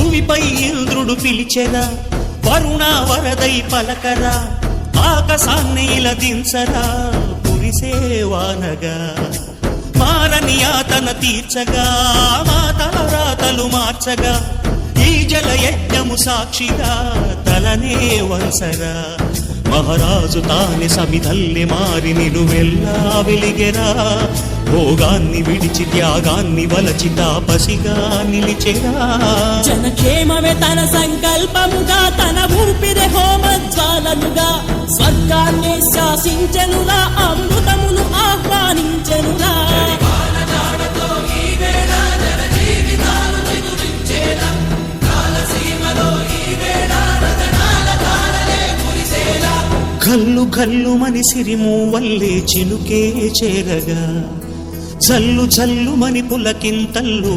భూమిపై ఇంద్రుడు పిలిచెరా, వరుణ వరదై పలకరా, ఆకాశాన్ని ఇలా దించరా కురిసేవానగా. మారని యాతన తీర్చగా, మాతరాతలు మార్చగా, ఈ జల యజ్ఞము సాక్షిగా తలనే వంసరా. మహారాజు తానే సమిధల్లి మారి నిలువెల్లా వెలిగెరా. భోగాన్ని విడిచి త్యాగాన్ని వలచి తాపసిగా నిలిచెరా. జనక్షేమమే తన సంకల్పముగా, తన ఊపిరి హోమజ్వాలనుగా, స్వర్గాన్ని శాసించెనురా, అమృతమును ఆహ్వానించెనురా. కల్లు కల్లు మని సిరిము వల్లే చినుకే చేరగా, చల్లు చల్లు మని పులకింతల్లు